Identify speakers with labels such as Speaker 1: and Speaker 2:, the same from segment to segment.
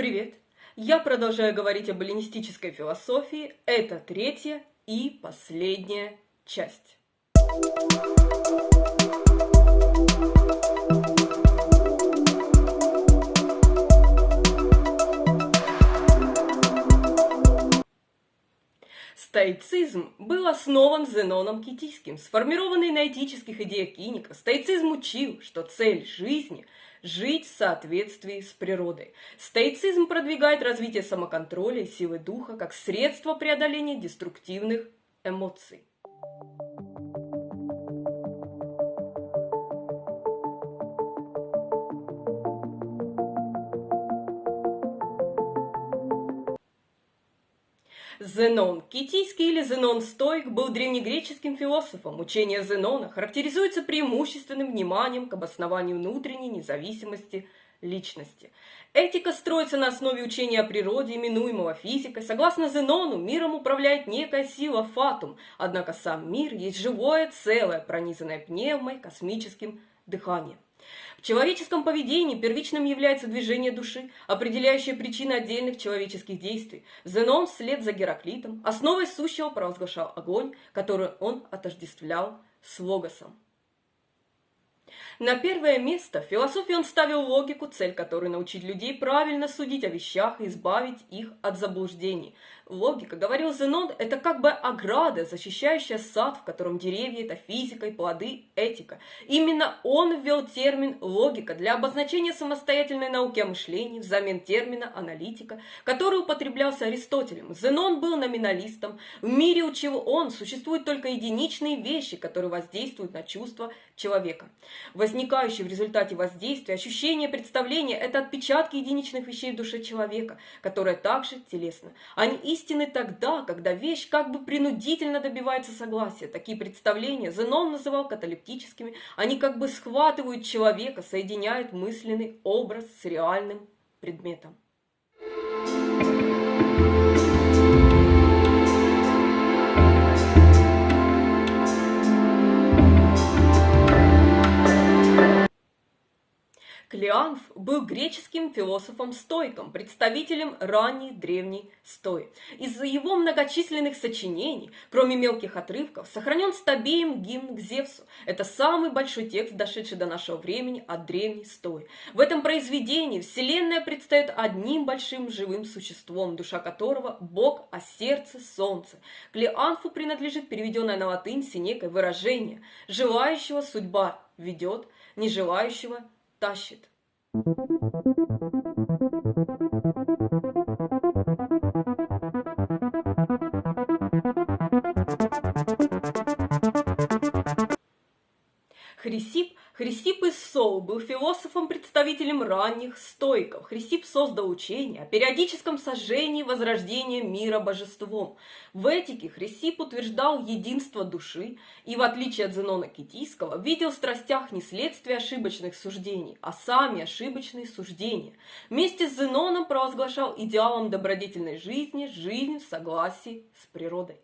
Speaker 1: Привет! Я продолжаю говорить об эллинистической философии. Это третья и последняя часть. Стоицизм был основан Зеноном Китийским, сформированный на этических идеях киника. Стоицизм учил, что цель жизни – жить в соответствии с природой. Стоицизм продвигает развитие самоконтроля и силы духа как средство преодоления деструктивных эмоций. Зенон Китийский или Зенон Стоик был древнегреческим философом. Учение Зенона характеризуется преимущественным вниманием к обоснованию внутренней независимости личности. Этика строится на основе учения о природе, именуемого физикой. Согласно Зенону, миром управляет некая сила фатум, однако сам мир есть живое целое, пронизанное пневмой, космическим дыханием. В человеческом поведении первичным является движение души, определяющее причины отдельных человеческих действий. Зенон вслед за Гераклитом основой сущего провозглашал огонь, который он отождествлял с логосом. На первое место в философии он ставил логику, цель которой научить людей правильно судить о вещах и избавить их от заблуждений. Логика, говорил Зенон, это как бы ограда, защищающая сад, в котором деревья – это физика и плоды – этика. Именно он ввел термин «логика» для обозначения самостоятельной науки о мышлении взамен термина «аналитика», который употреблялся Аристотелем. Зенон был номиналистом. В мире, учил он, существуют только единичные вещи, которые воздействуют на чувства человека. Возникающие в результате воздействия, ощущения, представления – это отпечатки единичных вещей в душе человека, которые также телесны. Они истинны тогда, когда вещь как бы принудительно добивается согласия. Такие представления Зенон называл каталептическими. Они как бы схватывают человека, соединяют мысленный образ с реальным предметом. Клеанф был греческим философом-стоиком, представителем ранней древней стои. Из-за его многочисленных сочинений, кроме мелких отрывков, сохранен стабеем гимн к Зевсу. Это самый большой текст, дошедший до нашего времени от древней стои. В этом произведении Вселенная предстает одним большим живым существом, душа которого – Бог, а сердце – Солнце. Клеанфу принадлежит переведенное на латынь Сенекой выражение «желающего судьба ведет, не желающего тащит». Хрисип из Соу был философом-представителем ранних стоиков. Хрисип создал учение о периодическом сожжении возрождения мира божеством. В этике Хрисип утверждал единство души и, в отличие от Зенона Китийского, видел в страстях не следствие ошибочных суждений, а сами ошибочные суждения. Вместе с Зеноном провозглашал идеалом добродетельной жизни жизнь в согласии с природой.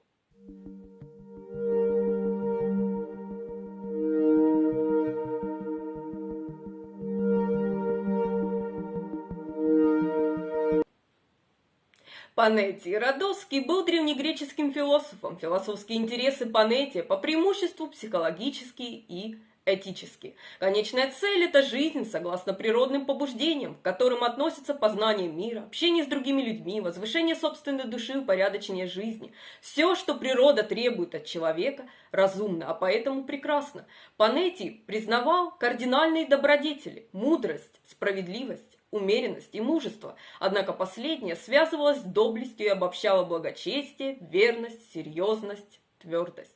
Speaker 1: Панетий Родосский был древнегреческим философом. Философские интересы Панетия по преимуществу психологические и этические. Конечная цель – это жизнь согласно природным побуждениям, к которым относятся познание мира, общение с другими людьми, возвышение собственной души, упорядочение жизни. Все, что природа требует от человека, разумно, а поэтому прекрасно. Панетий признавал кардинальные добродетели – мудрость, справедливость, умеренность и мужество, однако последнее связывалось с доблестью и обобщало благочестие, верность, серьезность, твердость.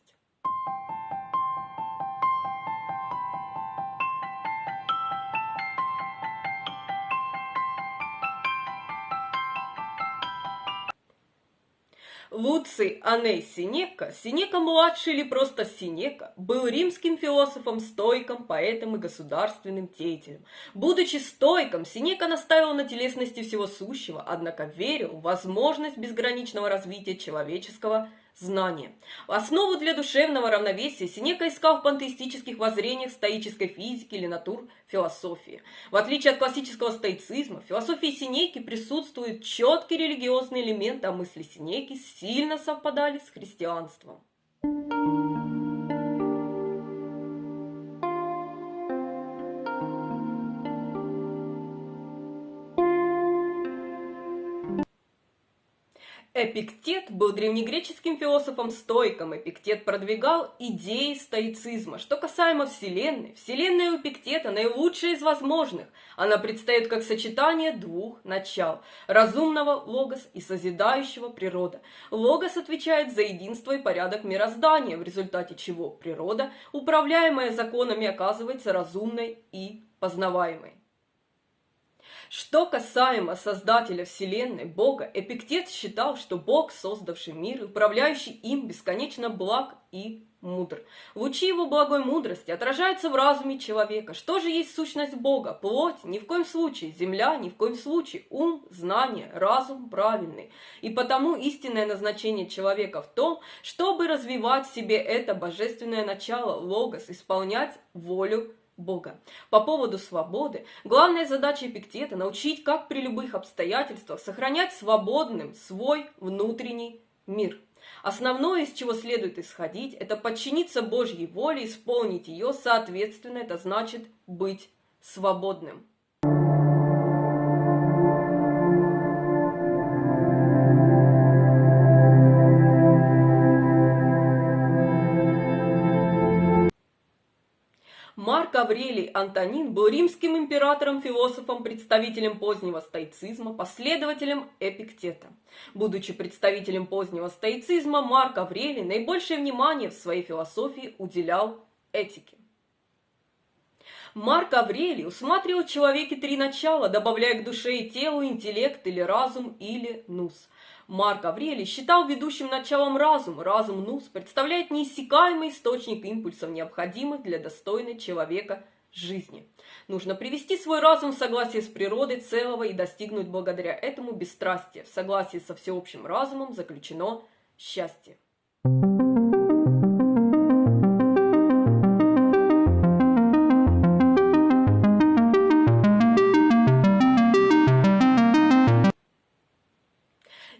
Speaker 1: Луций Аней Сенека, Сенека-младший или просто Сенека, был римским философом, стоиком, поэтом и государственным деятелем. Будучи стоиком, Сенека настаивал на телесности всего сущего, однако верил в возможность безграничного развития человеческого знание. Основу для душевного равновесия Сенека искал в пантеистических воззрениях стоической физики или натурфилософии. В отличие от классического стоицизма, в философии Сенеки присутствует четкий религиозный элемент, а мысли Сенеки сильно совпадали с христианством. Эпиктет был древнегреческим философом-стоиком. Эпиктет продвигал идеи стоицизма. Что касаемо Вселенной, Вселенная у Эпиктета наилучшая из возможных. Она предстает как сочетание двух начал – разумного логос и созидающего природа. Логос отвечает за единство и порядок мироздания, в результате чего природа, управляемая законами, оказывается разумной и познаваемой. Что касаемо Создателя Вселенной, Бога, Эпиктет считал, что Бог, создавший мир и управляющий им, бесконечно благ и мудр. Лучи его благой мудрости отражаются в разуме человека. Что же есть сущность Бога? Плоть? Ни в коем случае. Земля? Ни в коем случае. Ум, знание, разум правильный. И потому истинное назначение человека в том, чтобы развивать в себе это божественное начало, логос, исполнять волю Бога. По поводу свободы, главная задача Эпиктета – научить, как при любых обстоятельствах сохранять свободным свой внутренний мир. Основное, из чего следует исходить, это подчиниться Божьей воле, исполнить ее, соответственно, это значит быть свободным. Марк Аврелий Антонин был римским императором, философом, представителем позднего стоицизма, последователем Эпиктета. Будучи представителем позднего стоицизма, Марк Аврелий наибольшее внимание в своей философии уделял этике. Марк Аврелий усматривал в человеке три начала, добавляя к душе и телу интеллект или разум или нус. Марк Аврелий считал ведущим началом разум. Разум нус представляет неиссякаемый источник импульсов, необходимых для достойной человека жизни. Нужно привести свой разум в согласие с природой целого и достигнуть благодаря этому бесстрастия. В согласии со всеобщим разумом заключено счастье.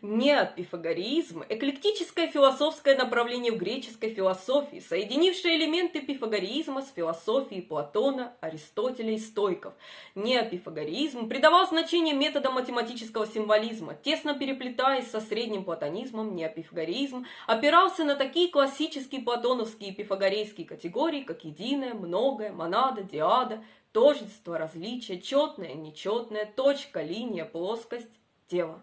Speaker 1: Неопифагореизм – эклектическое философское направление в греческой философии, соединившее элементы пифагореизма с философией Платона, Аристотеля и стоиков. Неопифагореизм придавал значение методам математического символизма. Тесно переплетаясь со средним платонизмом, неопифагореизм опирался на такие классические платоновские и пифагорейские категории, как единое, многое, монада, диада, тождество, различие, четное, нечетное, точка, линия, плоскость, тело.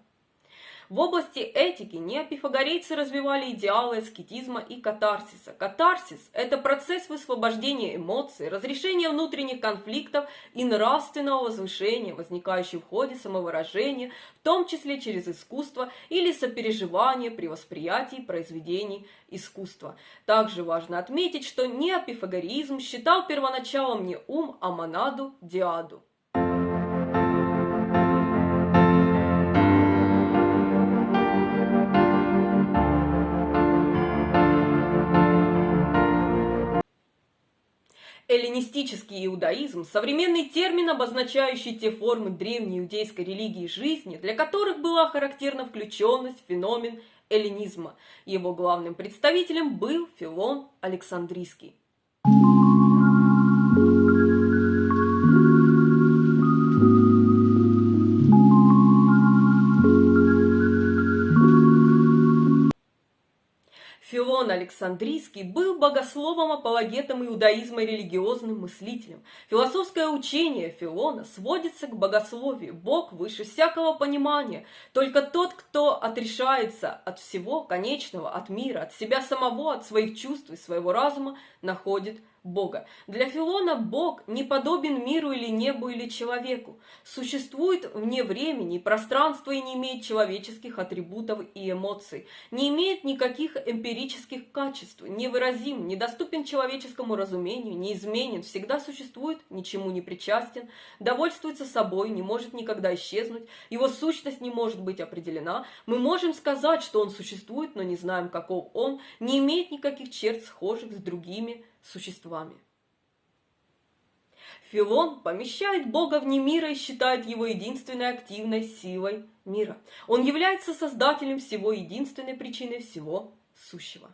Speaker 1: В области этики неопифагорейцы развивали идеалы аскетизма и катарсиса. Катарсис – это процесс высвобождения эмоций, разрешения внутренних конфликтов и нравственного возвышения, возникающий в ходе самовыражения, в том числе через искусство или сопереживание при восприятии произведений искусства. Также важно отметить, что неопифагореизм считал первоначалом не ум, а монаду, диаду. Эллинистический иудаизм – современный термин, обозначающий те формы древней иудейской религии жизни, для которых была характерна включенность в феномен эллинизма. Его главным представителем был Филон Александрийский. Филон Александрийский был богословом, апологетом иудаизма и религиозным мыслителем. Философское учение Филона сводится к богословию. Бог выше всякого понимания. Только тот, кто отрешается от всего конечного, от мира, от себя самого, от своих чувств и своего разума, находит Бога. Для Филона Бог не подобен миру или небу или человеку. Существует вне времени и пространства и не имеет человеческих атрибутов и эмоций. Не имеет никаких эмпирических качеств, невыразим, недоступен человеческому разумению, неизменен, всегда существует, ничему не причастен, довольствуется собой, не может никогда исчезнуть, его сущность не может быть определена. Мы можем сказать, что он существует, но не знаем, каков он, не имеет никаких черт, схожих с другими существами. Филон помещает Бога вне мира и считает его единственной активной силой мира. Он является создателем всего, единственной причиной всего сущего.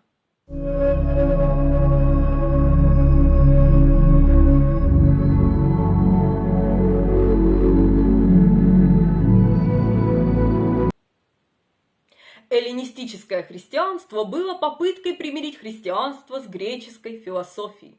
Speaker 1: Эллинистическое христианство было попыткой примирить христианство с греческой философией.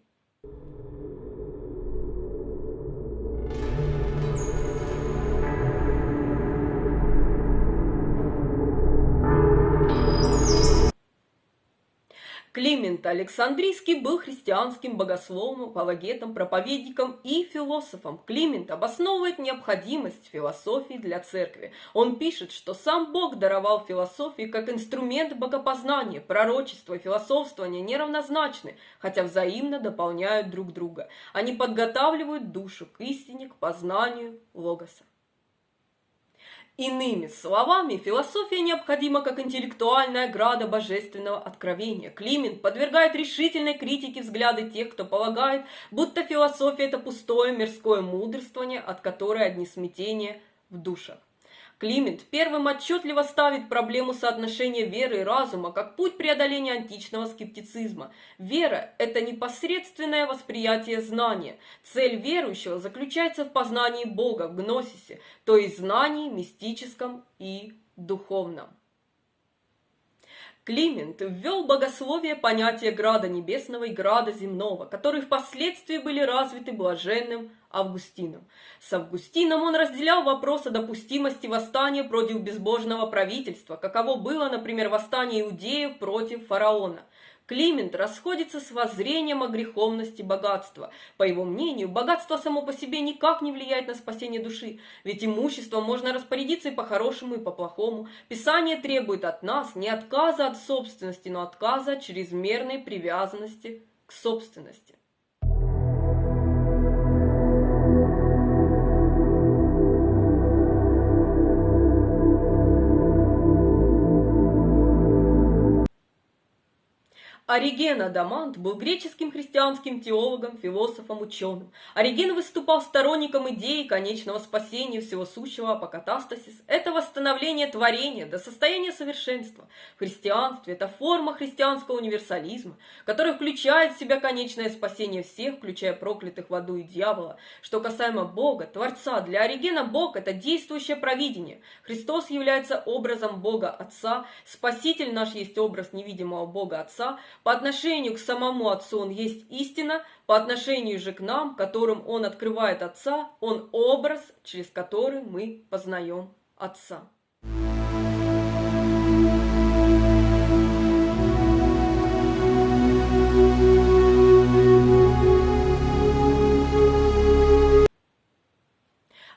Speaker 1: Климент Александрийский был христианским богословом, апологетом, проповедником и философом. Климент обосновывает необходимость философии для церкви. Он пишет, что сам Бог даровал философии как инструмент богопознания, пророчество и философствование неравнозначны, хотя взаимно дополняют друг друга. Они подготавливают душу к истине, к познанию логоса. Иными словами, философия необходима как интеллектуальная града божественного откровения. Климент подвергает решительной критике взгляды тех, кто полагает, будто философия – это пустое мирское мудрствование, от которой одни смятения в душах. Климент первым отчетливо ставит проблему соотношения веры и разума как путь преодоления античного скептицизма. Вера – это непосредственное восприятие знания. Цель верующего заключается в познании Бога, в гносисе, то есть знании мистическом и духовном. Климент ввел в богословие понятие града небесного и града земного, которые впоследствии были развиты блаженным Августином. С Августином он разделял вопрос о допустимости восстания против безбожного правительства, каково было, например, восстание иудеев против фараона. Климент расходится с воззрением о греховности богатства. По его мнению, богатство само по себе никак не влияет на спасение души, ведь имуществом можно распорядиться и по-хорошему, и по-плохому. Писание требует от нас не отказа от собственности, но отказа от чрезмерной привязанности к собственности. Ориген Адамант был греческим христианским теологом, философом, ученым. Ориген выступал сторонником идеи конечного спасения всего сущего, апокатастасис. Это восстановление творения до состояния совершенства. В христианстве это форма христианского универсализма, которая включает в себя конечное спасение всех, включая проклятых в аду и дьявола. Что касаемо Бога, Творца, для Оригена Бог – это действующее провидение. Христос является образом Бога Отца, Спаситель наш есть образ невидимого Бога Отца. По отношению к самому Отцу Он есть истина, по отношению же к нам, которым Он открывает Отца, Он образ, через который мы познаем Отца.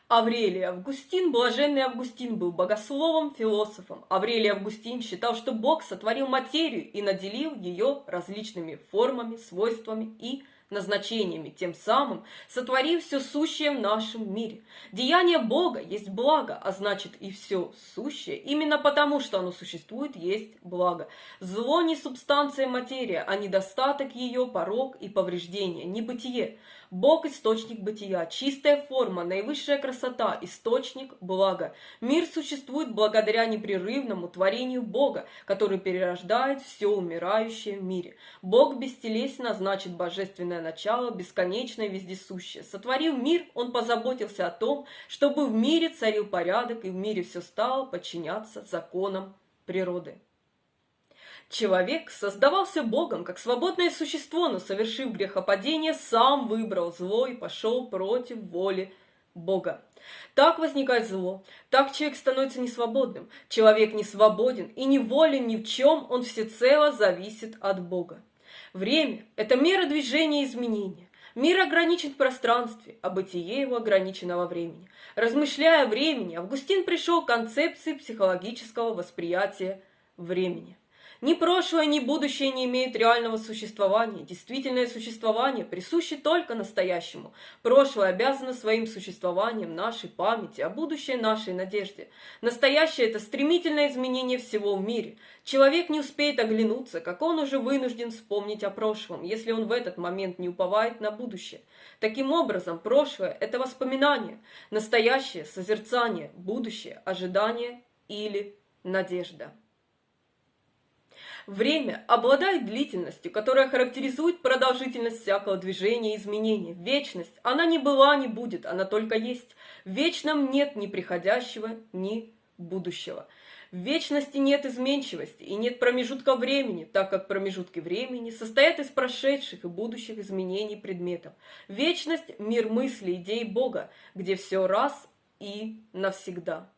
Speaker 1: Аврелий Августин, блаженный Августин, был богословом, философом. Аврелий Августин считал, что Бог сотворил материю и наделил ее различными формами, свойствами и назначениями, тем самым сотворив все сущее в нашем мире. Деяние Бога есть благо, а значит и все сущее, именно потому, что оно существует, есть благо. Зло не субстанция материя, а недостаток ее, порок и повреждение, небытие. Бог – источник бытия, чистая форма, наивысшая красота, источник блага. Мир существует благодаря непрерывному творению Бога, который перерождает все умирающее в мире. Бог бестелесен, а значит божественное начало, бесконечное, вездесущее. Сотворив мир, Он позаботился о том, чтобы в мире царил порядок, и в мире все стало подчиняться законам природы. Человек создавался Богом как свободное существо, но, совершив грехопадение, сам выбрал зло и пошел против воли Бога. Так возникает зло, так человек становится несвободным. Человек не свободен и не волен ни в чем, он всецело зависит от Бога. Время – это мера движения и изменения. Мир ограничен в пространстве, а бытие его ограничено во времени. Размышляя о времени, Августин пришел к концепции психологического восприятия времени. Ни прошлое, ни будущее не имеют реального существования. Действительное существование присуще только настоящему. Прошлое обязано своим существованием нашей памяти, а будущее нашей надежде. Настоящее – это стремительное изменение всего в мире. Человек не успеет оглянуться, как он уже вынужден вспомнить о прошлом, если он в этот момент не уповает на будущее. Таким образом, прошлое – это воспоминание, настоящее – созерцание, будущее – ожидание или надежда. Время обладает длительностью, которая характеризует продолжительность всякого движения и изменения. Вечность, она не была, не будет, она только есть. В вечном нет ни приходящего, ни будущего. В вечности нет изменчивости и нет промежутка времени, так как промежутки времени состоят из прошедших и будущих изменений предметов. Вечность – мир мысли, идей Бога, где все раз и навсегда.